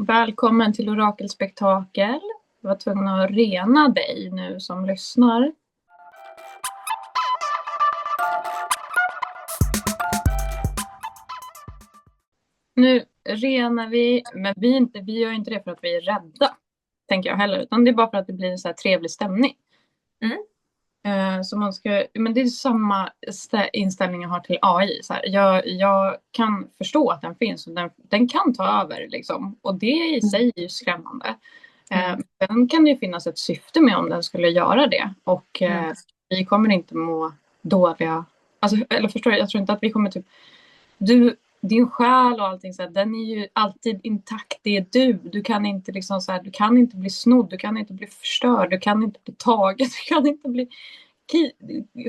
Välkommen till Orakelspektakel. Jag var tvungen att rena dig nu som lyssnar. Nu renar vi, men vi gör inte det för att vi är rädda, tänker jag heller. Utan det är bara för att det blir en så här trevlig stämning. Så men det är samma inställning jag har till AI. Så här, jag kan förstå att den finns och den kan ta över. Liksom. Och det i sig är ju skrämmande. Sen kan det ju finnas ett syfte med om den skulle göra det. Och vi kommer inte må dåliga. Alltså, eller förstår jag tror inte att vi kommer typ... Din själ och allting så här, den är ju alltid intakt. Det är du. Du kan inte liksom så här, du kan inte bli snodd, du kan inte bli förstörd, du kan inte bli taget, du kan inte bli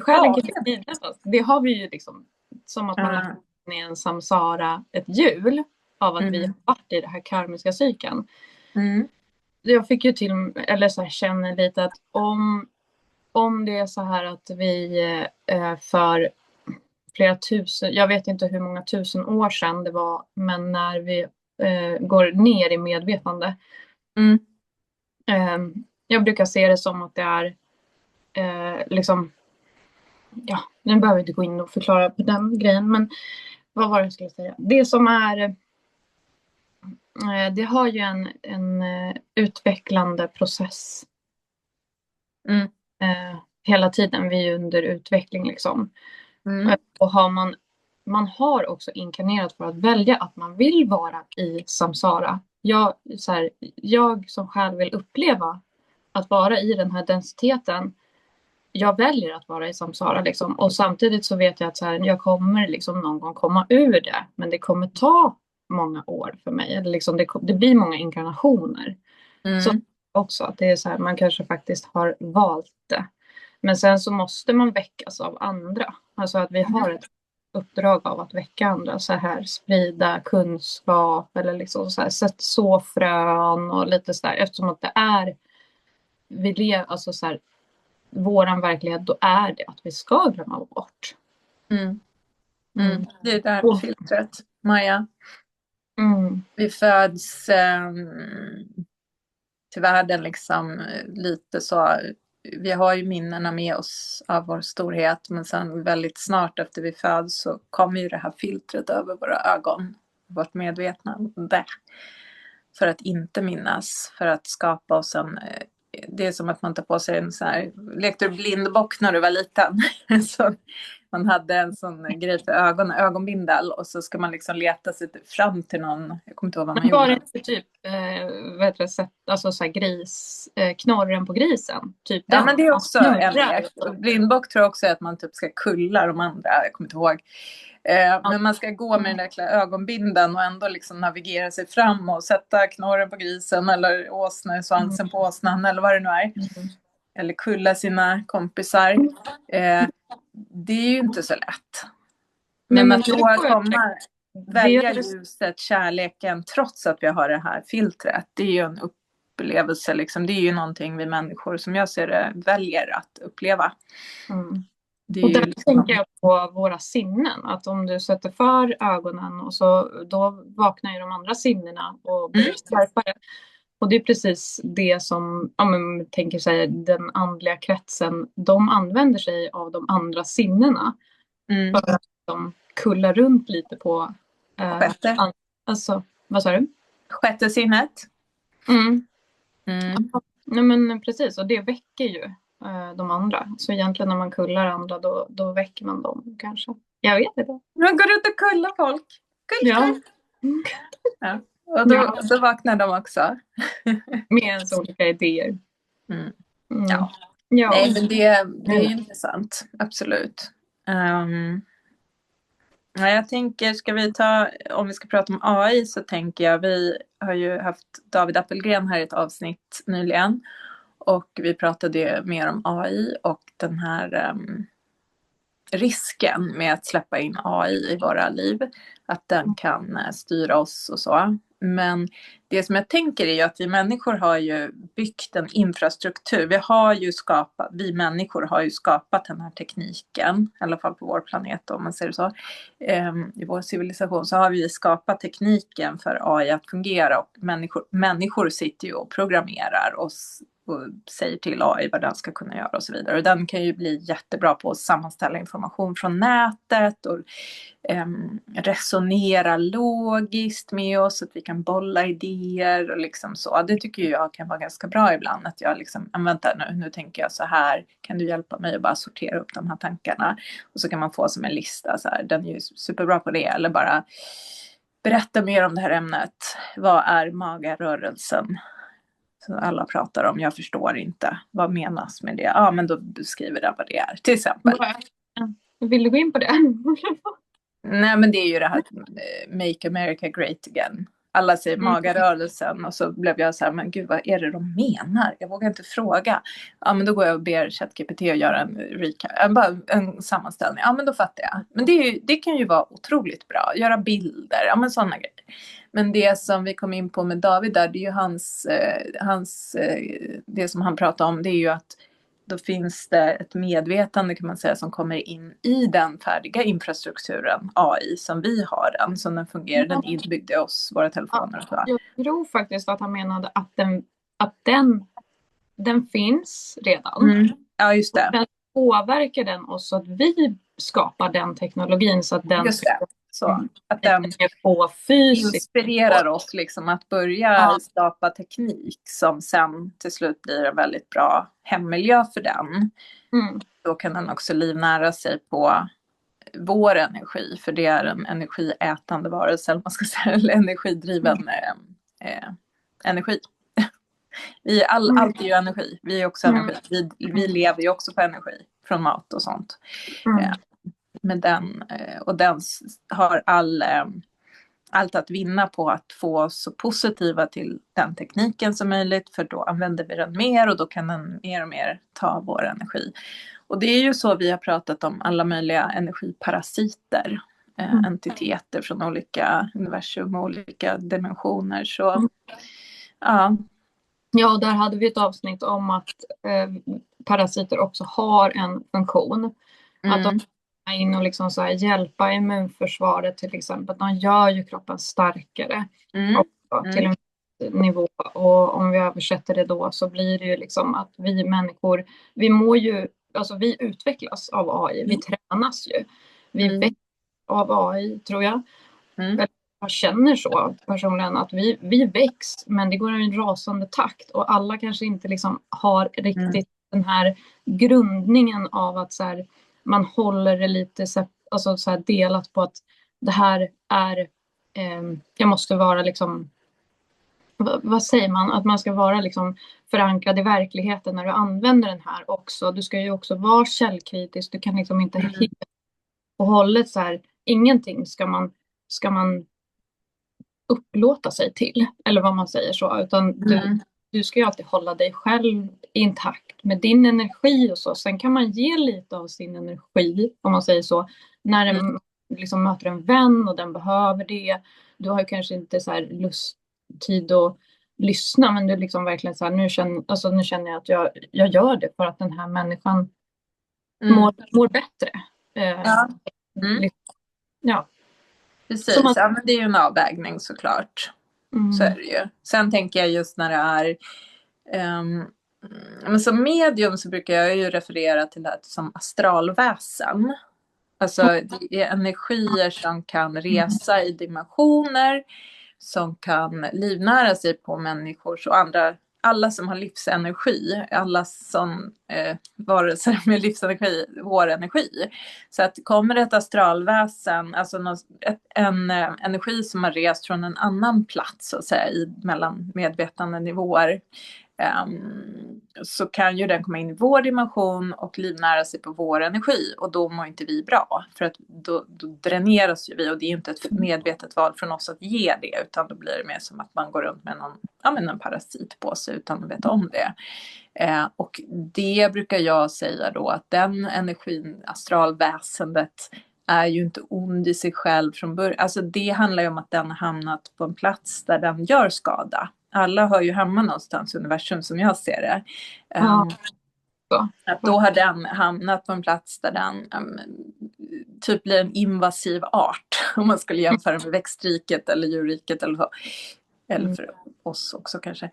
själen kan bli kidnappad. Det har vi ju liksom som att man har en samsara, ett hjul av att vi har varit i det här karmiska cykeln. Jag fick ju eller så här, känner lite att om det är så här att vi för flera tusen, jag vet inte hur många tusen år sedan det var, men när vi går ner i medvetande. Jag brukar se det som att det är liksom, ja, nu behöver vi inte gå in och förklara på den grejen, men vad var det jag skulle säga? Det som är, det har ju en utvecklande process. Hela tiden, vi är under utveckling liksom. Och man har också inkarnerat för att välja att man vill vara i samsara. Jag som själv vill uppleva att vara i den här densiteten. Jag väljer att vara i samsara liksom. Och samtidigt så vet jag att så här, jag kommer liksom någon gång komma ur det. Men det kommer ta många år för mig. Eller liksom det blir många inkarnationer. Så också att det är så här, man kanske faktiskt har valt det. Men sen så måste man väckas av andra. Alltså att vi har ett uppdrag av att väcka andra. Så här, sprida kunskap eller liksom så här, så frön och lite så där. Eftersom att det är, vi lever, alltså så här, våran verklighet, då är det att vi ska glömma bort. Det är där filtret, Maja. Vi föds till världen liksom lite så. Vi har ju minnena med oss av vår storhet, men sen väldigt snart efter vi föds så kommer ju det här filtret över våra ögon, vårt medvetande, för att inte minnas, för att skapa oss det är som att man tar på sig en så här, lekte du blindbock när du var liten? Så man hade en sån grej för ögonbindel, och så ska man liksom leta sig fram till någon, jag kommer inte ihåg vad man gjorde. Var det inte typ, alltså så här knorren på grisen? Typ ja, men det är också en lek. Blindbock tror jag också att man typ ska kulla de andra, jag kommer inte ihåg. Men man ska gå med den där ögonbinden och ändå liksom navigera sig fram och sätta knorren på grisen eller svansen på åsnan eller vad det nu är. Eller kulla sina kompisar. Det är ju inte så lätt. Men att då välja ljuset, kärleken, trots att vi har det här filtret, det är ju en upplevelse liksom. Det är ju någonting vi människor, som jag ser det, väljer att uppleva. Och där tänker jag på våra sinnen. Att om du sätter för ögonen och så, då vaknar ju de andra sinnena och blir skarpare. Och det är precis det som, tänker sig, den andliga kretsen, de använder sig av de andra sinnena. För att de kullar runt lite på... sjätte. Alltså, vad sa du? Sjätte sinnet. Nej, men precis, och det väcker ju de andra. Så egentligen när man kullar andra, då väcker man dem kanske. Jag vet inte. Man går ut och kullar folk. Ja. Och då vaknar de också. Med ens olika idéer. Ja. Nej, men det är intressant. Absolut. Jag tänker, om vi ska prata om AI, så tänker jag, vi har ju haft David Appelgren här i ett avsnitt nyligen. Och vi pratade mer om AI och den här risken med att släppa in AI i våra liv. Att den kan styra oss och så. Men det som jag tänker är ju att vi människor har ju byggt en infrastruktur. Vi människor har ju skapat den här tekniken, i alla fall på vår planet om man säger det så. I vår civilisation så har vi skapat tekniken för AI att fungera, och människor sitter ju och programmerar och säger till AI vad den ska kunna göra och så vidare. Och den kan ju bli jättebra på att sammanställa information från nätet och resonera logiskt med oss, så att vi kan bolla idéer och liksom så. Det tycker jag kan vara ganska bra ibland, att jag liksom, vänta nu tänker jag så här, kan du hjälpa mig att bara sortera upp de här tankarna? Och så kan man få som en lista så här, den är ju superbra på det, eller bara berätta mer om det här ämnet. Vad är magarörelsen? Så alla pratar om, jag förstår inte. Vad menas med det? Ja, men då beskriver den vad det är, till exempel. Vill du gå in på det? Nej, men det är ju det här Make America Great Again. Alla säger magarörelsen, och så blev jag så här, men gud, vad är det de menar? Jag vågar inte fråga. Ja, men då går jag och ber ChatGPT att göra en recap, bara en sammanställning. Ja, men då fattar jag. Men det kan ju vara otroligt bra. Göra bilder, ja men sådana grejer. Men det som vi kom in på med David där, det är ju det som han pratade om, det är ju att då finns det ett medvetande, kan man säga, som kommer in i den färdiga infrastrukturen, AI, som vi har den, som den fungerar, den inbyggd i oss, våra telefoner och så. Jag tror faktiskt att han menade att den finns redan. Ja, just det. Den påverkar den oss så att vi skapar den teknologin, så att den så att den inspirerar oss liksom att börja skapa teknik som sen till slut blir en väldigt bra hemmiljö för den. Då kan den också livnära sig på vår energi, för det är en energiätande varelse, eller man ska säga, eller energidriven energi. Allt är ju energi, vi är också energi, vi lever ju också på energi från mat och sånt. Men den har allt att vinna på att få oss så positiva till den tekniken som möjligt, för då använder vi den mer och då kan den mer och mer ta vår energi. Och det är ju så vi har pratat om alla möjliga energiparasiter, entiteter från olika universum och olika dimensioner. Så Ja, där hade vi ett avsnitt om att parasiter också har en funktion. Att de är in och liksom så här hjälpa immunförsvaret till exempel. De gör ju kroppen starkare också, till en nivå. Och om vi översätter det då, så blir det ju liksom att vi människor, vi utvecklas av AI. Vi tränas ju. Vi växer av AI, tror jag. Jag känner så personligen, att vi väcks, men det går i en rasande takt, och alla kanske inte liksom har riktigt den här grundningen av att så här, man håller det lite så här delat på att det här är jag måste vara liksom, vad säger man, att man ska vara liksom förankrad i verkligheten när du använder den här också. Du ska ju också vara källkritisk, du kan liksom inte helt och hållet så här, ingenting ska man upplåta sig till, eller vad man säger så, utan du ska ju alltid hålla dig själv intakt med din energi och så. Sen kan man ge lite av sin energi, om man säger så, när den liksom möter en vän och den behöver det. Du har ju kanske inte så här tid att lyssna, men du liksom verkligen så här, nu känner jag att jag gör det för att den här människan mår bättre. Ja. Precis, men det är ju en avvägning såklart. Så är det ju. Sen tänker jag just när det är men som medium så brukar jag ju referera till det som astralväsen. Alltså det är energier som kan resa i dimensioner, som kan livnära sig på människors och alla som har livsenergi, alla som varelser med livsenergi, vår energi. Så att kommer det ett astralväsen, alltså en energi som har rest från en annan plats, så att säga, mellan medvetande nivåer, så kan ju den komma in i vår dimension och livnära sig på vår energi, och då mår inte vi bra, för att då dräneras ju vi, och det är ju inte ett medvetet val från oss att ge det, utan då blir det mer som att man går runt med en parasit på sig utan att veta om det. Och det brukar jag säga då, att den energin, astralväsendet, är ju inte ond i sig själv från början. Alltså det handlar ju om att den har hamnat på en plats där den gör skada. Alla hör ju hemma någonstans i universum som jag ser det. Ja. Att då har den hamnat på en plats där den typ blir en invasiv art. Om man skulle jämföra med växtriket eller djurriket eller så. Eller för oss också kanske.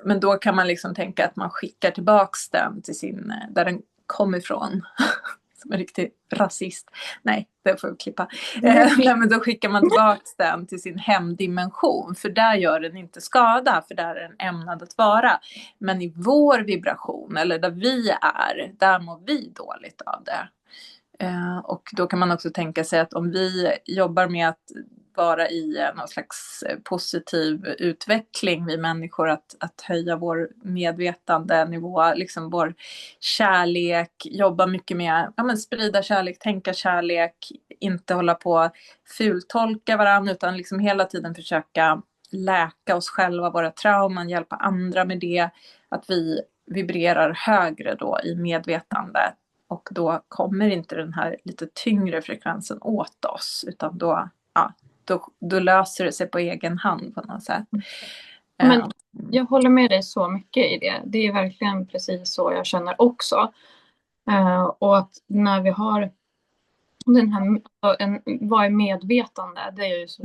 Men då kan man liksom tänka att man skickar tillbaks den till sin, där den kom ifrån. Som en riktig rasist. Nej, det får vi klippa. Nej, men då skickar man tillbaks den till sin hemdimension. För där gör den inte skada. För där är den ämnad att vara. Men i vår vibration, eller där vi är, där mår vi dåligt av det. Och då kan man också tänka sig att om vi jobbar med att vara i någon slags positiv utveckling, vi människor, att höja vår medvetandenivå, liksom vår kärlek, jobba mycket med sprida kärlek, tänka kärlek, inte hålla på fultolka varandra, utan liksom hela tiden försöka läka oss själva, våra trauman, hjälpa andra med det, att vi vibrerar högre då i medvetandet. Och då kommer inte den här lite tyngre frekvensen åt oss, utan då löser det sig på egen hand på något sätt. Men jag håller med dig så mycket i det. Det är verkligen precis så jag känner också. Och att när vi har den här, vad är medvetande? Det är ju så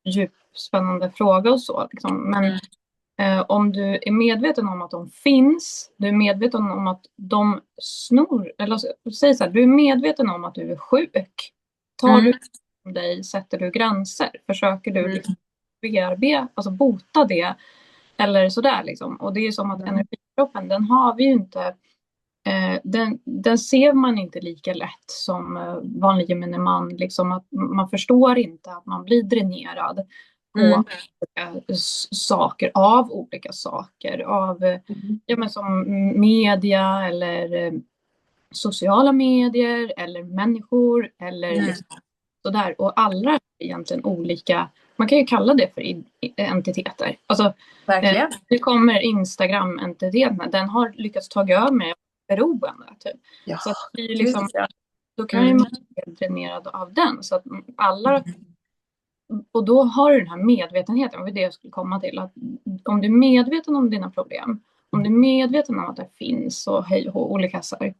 djupspännande fråga och så. Liksom. Men om du är medveten om att de finns, du är medveten om att de snor, eller säg så här, du är medveten om att du är sjuk. Tar du dig, sätter du gränser, försöker du bearbeta, alltså bota det, eller sådär liksom. Och det är som att energikroppen, den har vi ju inte, den ser man inte lika lätt som vanlig gemene man, liksom, att man förstår inte att man blir dränerad på olika saker, av olika saker, av men som media eller sociala medier eller människor eller liksom, sådär. Och alla är egentligen olika, man kan ju kalla det för entiteter. Alltså, det kommer Instagram-entiteten, den har lyckats ta över med beroende. Typ. Ja, så att vi liksom, då kan ju man bli dränerad av den. Så att alla, och då har du den här medvetenheten, det är det jag skulle komma till. Att om du är medveten om dina problem, om du är medveten om att det finns och olika saker,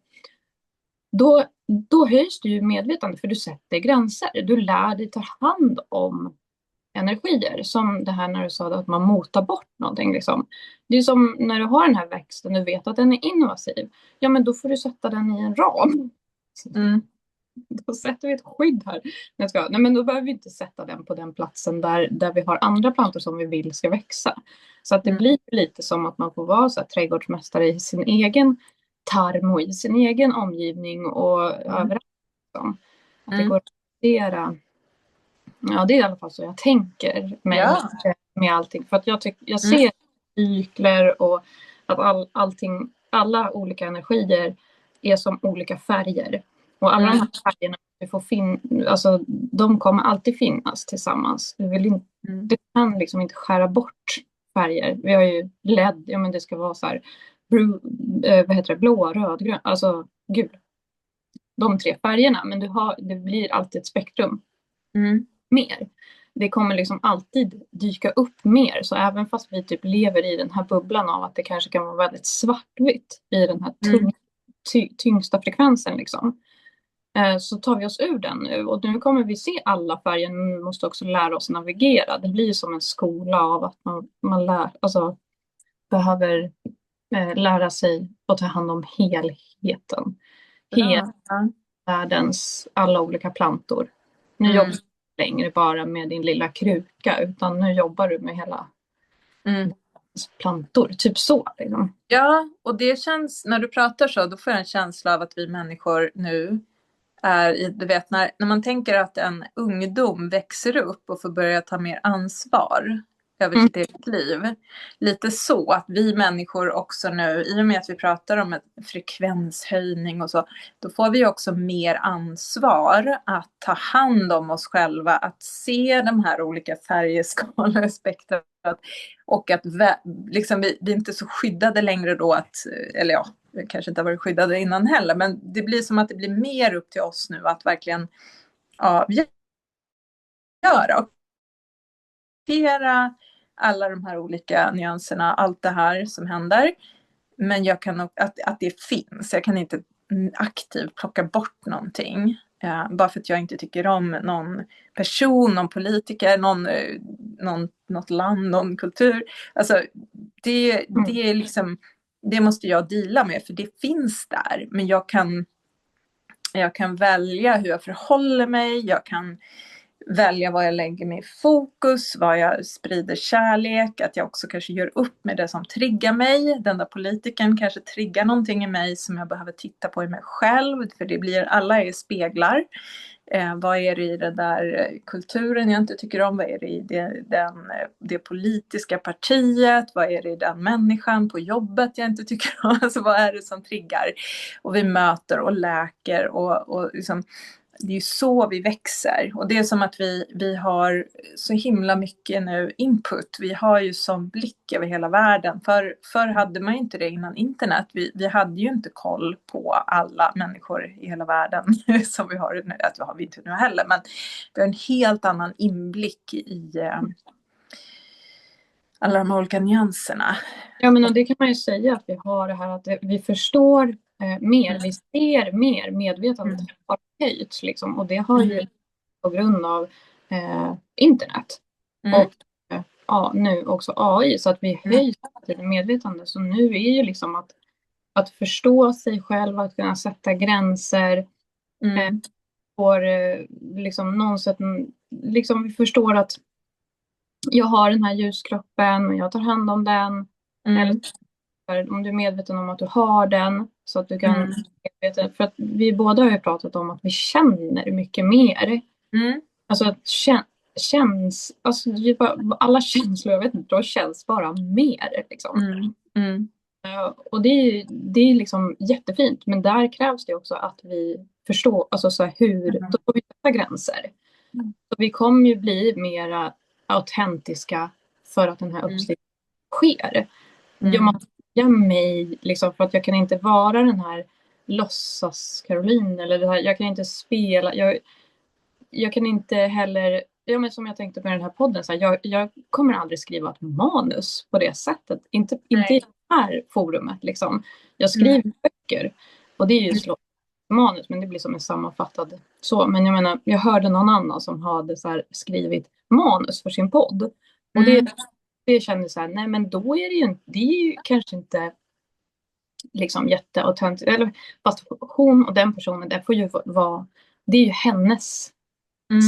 då höjs du ju medvetande, för du sätter gränser. Du lär dig ta hand om energier. Som det här när du sa att man motar bort någonting. Liksom. Det är som när du har den här växten, du vet att den är invasiv. Ja, men då får du sätta den i en ram. Då sätter vi ett skydd här. Nej, men då behöver vi inte sätta den på den platsen där vi har andra plantor som vi vill ska växa. Så att det blir lite som att man får vara så här, trädgårdsmästare i sin egen tarm och i sin egen omgivning och överallt. Liksom. Att det går att hantera. Ja, det är i alla fall så jag tänker med allting. För att jag ser cykler och att alla olika energier är som olika färger. Och alla de här färgerna alltså, de kommer alltid finnas tillsammans. Du kan liksom inte skära bort färger. Vi har ju LED, men det ska vara så här blå, röd, grön, alltså gul. De 3 färgerna, men det blir alltid ett spektrum. Mer. Det kommer liksom alltid dyka upp mer. Så även fast vi typ lever i den här bubblan av att det kanske kan vara väldigt svartvitt i den här tyngsta frekvensen liksom. Så tar vi oss ur den nu. Och nu kommer vi se alla färger. Nu måste också lära oss navigera. Det blir som en skola av att man behöver lära sig att ta hand om helheten. Hela världens alla olika plantor. Nu jobbar du längre bara med din lilla kruka, utan nu jobbar du med hela plantor. Typ så. Liksom. Ja, och det känns, när du pratar så, då får jag en känsla av att vi människor nu är, du vet, när man tänker att en ungdom växer upp och får börja ta mer ansvar. över sitt eget liv. Lite så att vi människor också nu, i och med att vi pratar om en frekvenshöjning och så, då får vi också mer ansvar att ta hand om oss själva, att se de här olika färgskalor, spektrat, och att liksom, vi är inte så skyddade längre då att, eller ja, vi kanske inte har varit skyddade innan heller, men det blir som att det blir mer upp till oss nu att verkligen göra och alla de här olika nyanserna, allt det här som händer. Men jag kan nog, att det finns. Jag kan inte aktivt plocka bort någonting. Bara för att jag inte tycker om någon person, någon politiker, något land, någon kultur. Alltså det är liksom, det måste jag deala med, för det finns där. Men jag kan välja hur jag förhåller mig. Jag kan välja vad jag lägger mig i fokus, vad jag sprider kärlek, att jag också kanske gör upp med det som triggar mig. Den där politikern kanske triggar någonting i mig som jag behöver titta på i mig själv, för det blir, alla är speglar. Vad är det i den där kulturen jag inte tycker om? Vad är det i det politiska partiet? Vad är det i den människan på jobbet jag inte tycker om? Alltså vad är det som triggar? Och vi möter och läker och liksom, det är ju så vi växer. Och det är som att vi har så himla mycket nu input. Vi har ju som blick över hela världen. Förr hade man ju inte det innan internet. Vi hade ju inte koll på alla människor i hela världen som vi har nu. Det har vi inte nu heller. Men vi har en helt annan inblick i alla de olika nyanserna. Ja, men och det kan man ju säga att vi har det här att vi förstår mer, vi ser mer, medvetandet har höjts liksom, och det har ju på grund av internet och nu också AI, så att vi höjs till medvetande. Så nu är ju liksom att förstå sig själv, att kunna sätta gränser för liksom någonsin, liksom vi förstår att jag har den här ljuskroppen och jag tar hand om den. Eller om du är medveten om att du har den, så att du kan för att vi båda har ju pratat om att vi känner mycket mer. Alltså att känns, alltså alla känslor, jag vet inte, de känns bara mer liksom. Och det är liksom jättefint, men där krävs det också att vi förstår, alltså så här, hur då får vi sätta gränser. Så vi kommer ju bli mera autentiska för att den här uppstigningen sker. Jag mig liksom, för att jag kan inte vara den här låtsas Caroline, eller det här, jag kan inte spela, jag kan inte heller, ja, men som jag tänkte på den här podden, så här, jag kommer aldrig skriva ett manus på det sättet, inte i det här forumet liksom. Jag skriver böcker och det är ju manus, men det blir som en sammanfattad så. Men jag menar, jag hörde någon annan som hade så här skrivit manus för sin podd, och det kände så här, nej men då är det är ju kanske inte liksom jätteautentiskt, eller fast hon och den personen, det får ju vara, det är ju hennes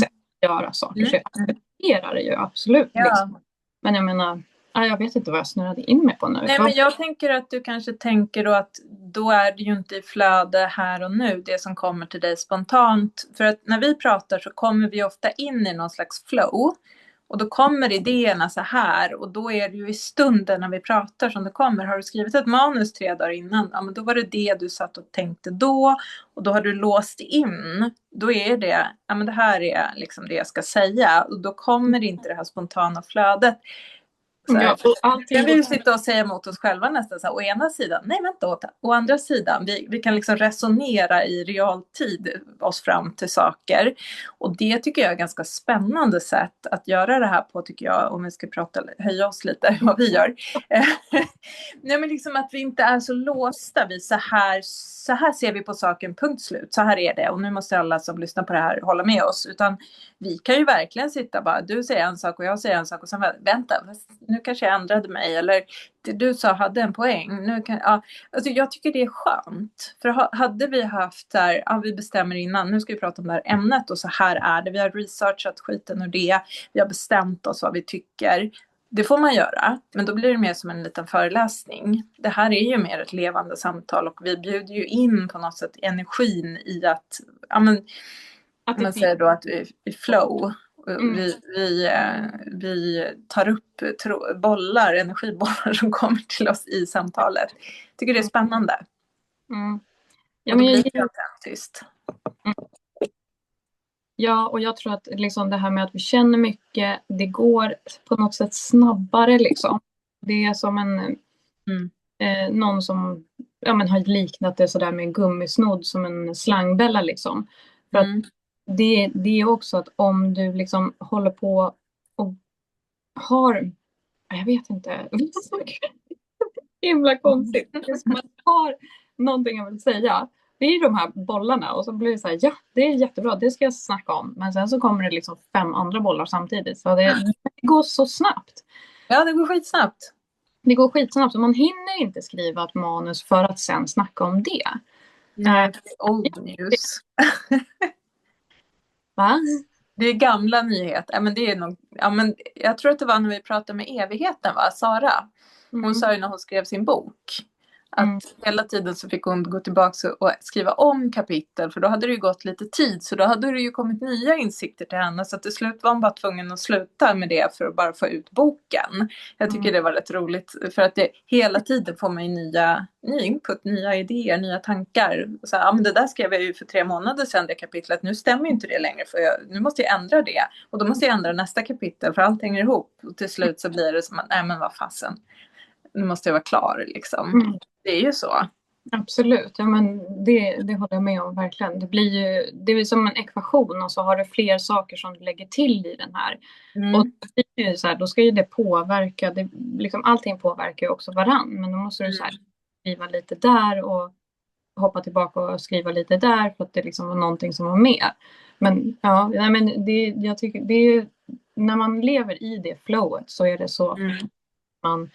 sätt att göra saker, så jag accepterar det ju absolut liksom. Men jag menar, jag vet inte vad jag snurrade in mig på nu. Nej, men jag tänker att du kanske tänker då att då är det ju inte i flöde här och nu, det som kommer till dig spontant. För att när vi pratar så kommer vi ofta in i någon slags flow. Och då kommer idéerna så här, och då är det ju i stunden när vi pratar som det kommer. Har du skrivit ett manus 3 dagar innan, ja men då var det du satt och tänkte då. Och då har du låst in, då är det, ja men det här är liksom det jag ska säga. Och då kommer inte det här spontana flödet. Ja, kan vi ju sitta och säga mot oss själva nästan så här, å ena sidan, nej vänta, å andra sidan, vi kan liksom resonera i realtid oss fram till saker, och det tycker jag är ganska spännande sätt att göra det här på, tycker jag, om vi ska höja oss lite vad vi gör. Nej, men liksom att vi inte är så låsta vid så här ser vi på saken, punkt slut, så här är det, och nu måste alla som lyssnar på det här hålla med oss, utan vi kan ju verkligen sitta bara, du säger en sak och jag säger en sak och sen vänta, nu kanske jag ändrade mig, eller det du sa hade en poäng. Alltså jag tycker det är skönt. För hade vi haft där, vi bestämmer innan, nu ska vi prata om det här ämnet och så här är det. Vi har researchat skiten och det. Vi har bestämt oss vad vi tycker. Det får man göra, men då blir det mer som en liten föreläsning. Det här är ju mer ett levande samtal, och vi bjuder ju in på något sätt energin i att man säger då att vi flow. Vi tar upp energibollar som kommer till oss i samtalet. Tycker det är spännande. Ja, och då blir det autentiskt. Ja, och jag tror att liksom det här med att vi känner mycket, det går på något sätt snabbare liksom. Det är som någon som har liknat det sådär med en gummisnodd som en slangbella liksom. För att det är också att om du liksom håller på och har, jag vet inte, himla konstigt. Det är som att har någonting jag vill säga. Det är de här bollarna och så blir det så här, ja det är jättebra, det ska jag snacka om. Men sen så kommer det liksom 5 andra bollar samtidigt. Så det går så snabbt. Ja, det går skitsnabbt. Det går skitsnabbt och man hinner inte skriva ett manus för att sen snacka om det. Nej, det är old news. Va? Det är gamla nyheter. Men det är nog, men jag tror att det var när vi pratade med evigheten, va? Sara. Hon sa ju när hon skrev sin bok att hela tiden så fick hon gå tillbaka och skriva om kapitel, för då hade det ju gått lite tid, så då hade det ju kommit nya insikter till henne, så till slut var hon bara tvungen att sluta med det för att bara få ut boken. Jag tycker det var rätt roligt, för att hela tiden får man ju ny input, nya idéer, nya tankar. Så här, men det där skrev jag ju för 3 månader sedan, det kapitlet, nu stämmer ju inte det längre, för nu måste jag ändra det, och då måste jag ändra nästa kapitel, för allt hänger ihop, och till slut så blir det som att, nej men vad fasen, nu måste jag vara klar liksom. Det är ju så. Absolut, ja, men det håller jag med om verkligen. Det är som en ekvation och så har du fler saker som du lägger till i den här. Och det är så här, då ska ju det påverka, liksom, allting påverkar ju också varann. Men då måste du så här, skriva lite där och hoppa tillbaka och skriva lite där för att det liksom var någonting som var med. Men ja, men jag tycker det är, när man lever i det flowet så är det så man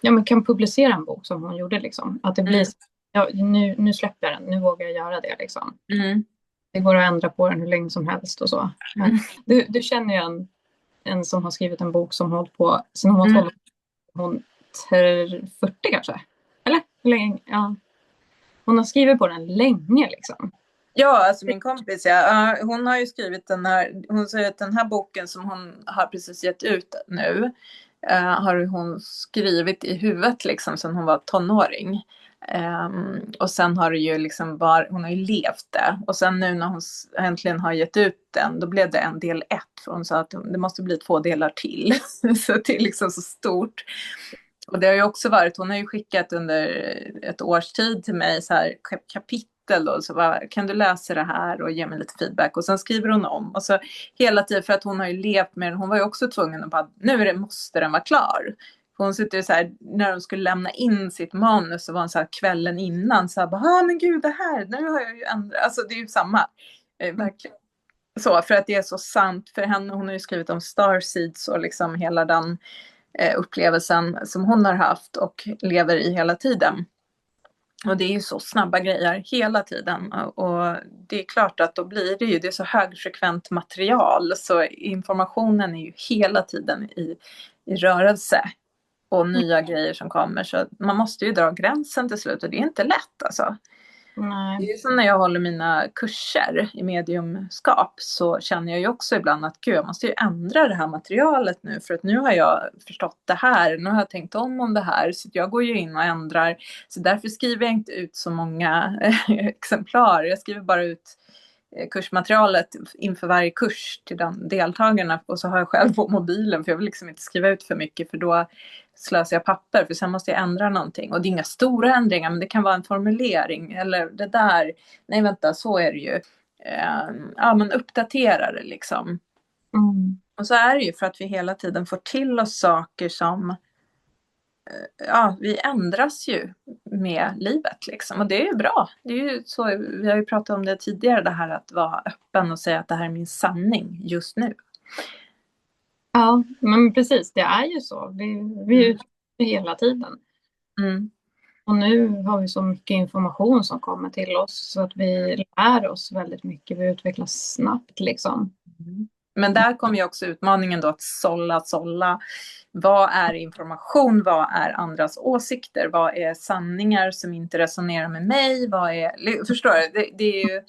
man kan publicera en bok som hon gjorde liksom. Att det blir nu släpper jag den, nu vågar jag göra det liksom. Det går att ändra på den hur länge som helst och så. Du känner ju en som har skrivit en bok som har hållit på sen hon var 40 kanske. Eller hur länge? Ja. Hon har skrivit på den länge liksom. Ja, alltså min kompis, hon har ju skrivit hon säger att den här boken som hon har precis gett ut nu har hon skrivit i huvudet liksom sedan hon var tonåring. Och sen har det ju liksom hon har ju levt det. Och sen nu när hon äntligen har gett ut den, då blev det en del 1. För hon sa att det måste bli 2 delar till. Så det är liksom så stort. Och det har ju också varit, hon har ju skickat under ett års tid till mig så här kapitel. Och så kan du läsa det här och ge mig lite feedback, och sen skriver hon om, och så hela tiden, för att hon har ju levt med den, hon var ju också tvungen att bara, måste den vara klar. För hon sitter ju så här, när de skulle lämna in sitt manus så var hon så här kvällen innan så här, men gud, det här, nu har jag ju ändrat, alltså det är ju samma verkligen. Så, för att det är så sant för henne, hon har ju skrivit om Starseeds och liksom hela den upplevelsen som hon har haft och lever i hela tiden. Och det är ju så snabba grejer hela tiden, och det är klart att då blir det är så högfrekvent material, så informationen är ju hela tiden i rörelse och nya grejer som kommer, så man måste ju dra gränsen till slut, och det är inte lätt alltså. Nej. Det är som när jag håller mina kurser i mediumskap, så känner jag ju också ibland att jag måste ju ändra det här materialet nu, för att nu har jag förstått det här, nu har jag tänkt om det här, så jag går ju in och ändrar, så därför skriver jag inte ut så många exemplar, jag skriver bara ut kursmaterialet inför varje kurs till deltagarna, och så har jag själv på mobilen, för jag vill liksom inte skriva ut för mycket, för då slösar jag papper, för sen måste jag ändra någonting, och det är inga stora ändringar, men det kan vara en formulering eller det där, nej vänta, så är det ju, man uppdaterar det liksom. Och så är det ju för att vi hela tiden får till oss saker som vi ändras ju med livet liksom, och det är ju bra. Det är ju så, vi har ju pratat om det tidigare, det här att vara öppen och säga att det här är min sanning just nu. Ja, men precis, det är ju så. Vi utvecklas hela tiden. Och nu har vi så mycket information som kommer till oss, så att vi lär oss väldigt mycket. Vi utvecklas snabbt liksom. Men där kommer ju också utmaningen då att sålla. Vad är information? Vad är andras åsikter? Vad är sanningar som inte resonerar med mig? Förstår du? Det är ju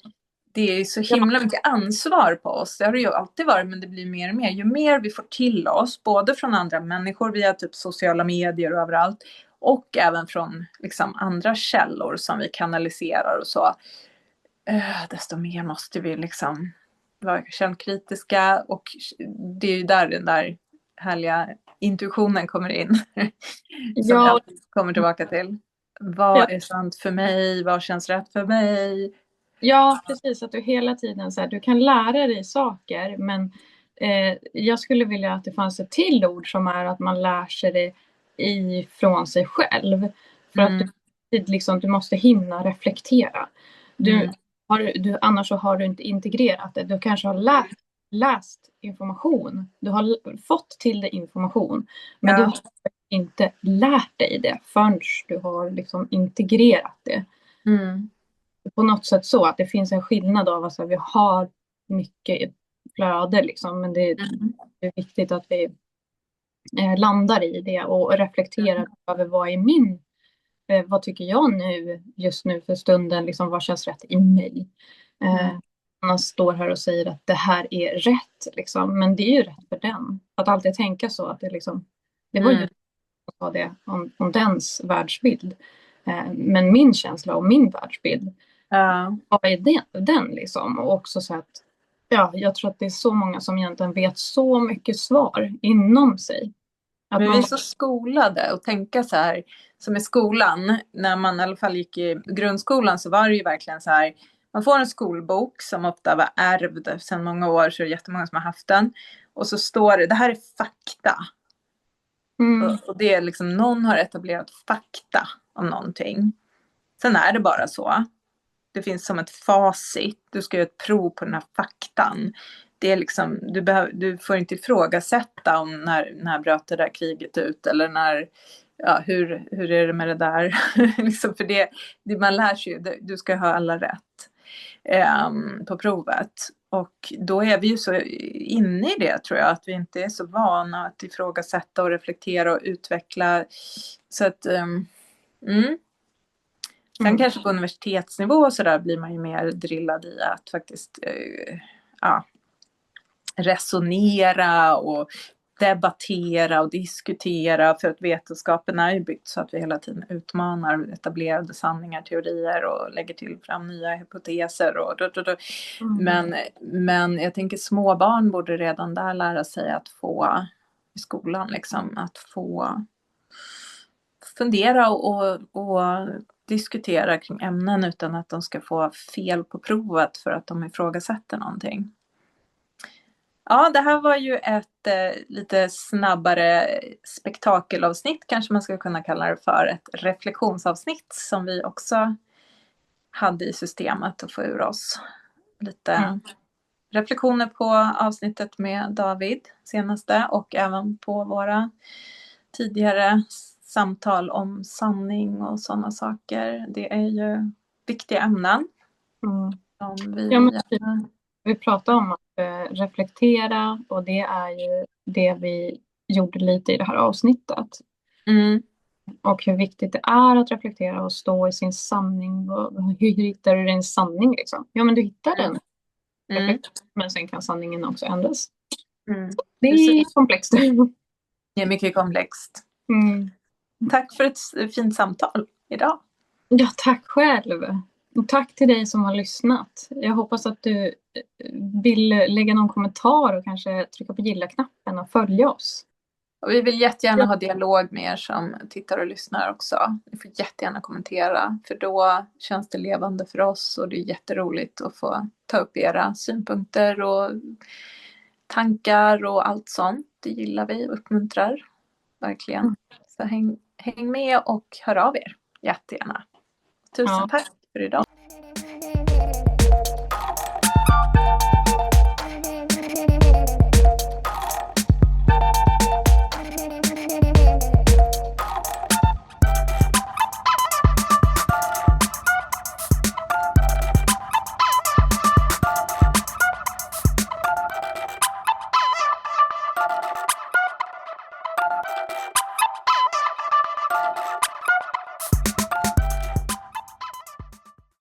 det är så himla mycket ansvar på oss. Det har det ju alltid varit, men det blir mer och mer. Ju mer vi får till oss, både från andra människor via typ sociala medier och överallt, och även från liksom andra källor som vi kanaliserar och så, desto mer måste vi liksom vara källkritiska. Och det är ju där den där härliga intuitionen kommer in. Som jag alltid kommer tillbaka till. Vad är sant för mig? Vad känns rätt för mig? Ja, precis. Att du hela tiden så här, du kan lära dig saker, men jag skulle vilja att det fanns ett till ord som är att man lär sig det ifrån sig själv. För att du måste hinna reflektera. Annars så har du inte integrerat det. Du kanske har läst information. Du har fått till dig information. Men du har inte lärt dig det förrän du har liksom integrerat det. På något sätt så att det finns en skillnad av att vi har mycket flöde liksom, men det är viktigt att vi landar i det och reflekterar över vad tycker jag nu just nu för stunden, liksom, vad känns rätt i mig. Man står här och säger att det här är rätt liksom, men det är ju rätt för den. Att alltid tänka så att det liksom, det var ju att ta det om dens världsbild. Men min känsla och min världsbild, vad är den liksom? Och också så att, jag tror att det är så många som egentligen vet så mycket svar inom sig. Att vi är så skolade att tänka så här, som i skolan, när man i alla fall gick i grundskolan, så var det ju verkligen så här, man får en skolbok som ofta var ärvd sedan många år, så är det jättemånga som har haft den. Och så står det här är fakta. Och det är liksom, någon har etablerat fakta om någonting. Sen är det bara så. Det finns som ett facit. Du ska göra ett prov på den här faktan. Det är liksom, du får inte ifrågasätta om när bröt det där kriget ut. Eller när, hur är det med det där? Liksom, för det man lär sig ju, du ska ha alla rätt på provet. Och då är vi ju så inne i det, tror jag, att vi inte är så vana att ifrågasätta och reflektera och utveckla. Så att sen kanske på universitetsnivå och så där blir man ju mer drillad i att faktiskt resonera och debattera och diskutera, för att vetenskapen är ju byggt så att vi hela tiden utmanar etablerade sanningar, teorier och lägger till fram nya hypoteser och men jag tänker småbarn borde redan där lära sig att få i skolan liksom, att få fundera och diskutera kring ämnen utan att de ska få fel på provet för att de ifrågasätter någonting. Ja, det här var ju ett lite snabbare spektakelavsnitt, kanske man ska kunna kalla det för, ett reflektionsavsnitt som vi också hade i systemet att få ur oss. Lite reflektioner på avsnittet med David senaste, och även på våra tidigare samtal om sanning och sådana saker. Det är ju viktiga ämnen. Vi pratar om att reflektera, och det är ju det vi gjorde lite i det här avsnittet. Och hur viktigt det är att reflektera och stå i sin sanning. Hur hittar du din sanning liksom? Ja, men du hittar den. Men sen kan sanningen också ändras. Det är komplext. Det är mycket komplext. Tack för ett fint samtal idag. Ja, tack själv. Och tack till dig som har lyssnat. Jag hoppas att du vill lägga någon kommentar och kanske trycka på gilla-knappen och följa oss. Och vi vill jättegärna ha dialog med er som tittar och lyssnar också. Ni får jättegärna kommentera, för då känns det levande för oss, och det är jätteroligt att få ta upp era synpunkter och tankar och allt sånt. Det gillar vi och uppmuntrar verkligen. Så häng med och hör av er jättegärna. Tusen tack för idag.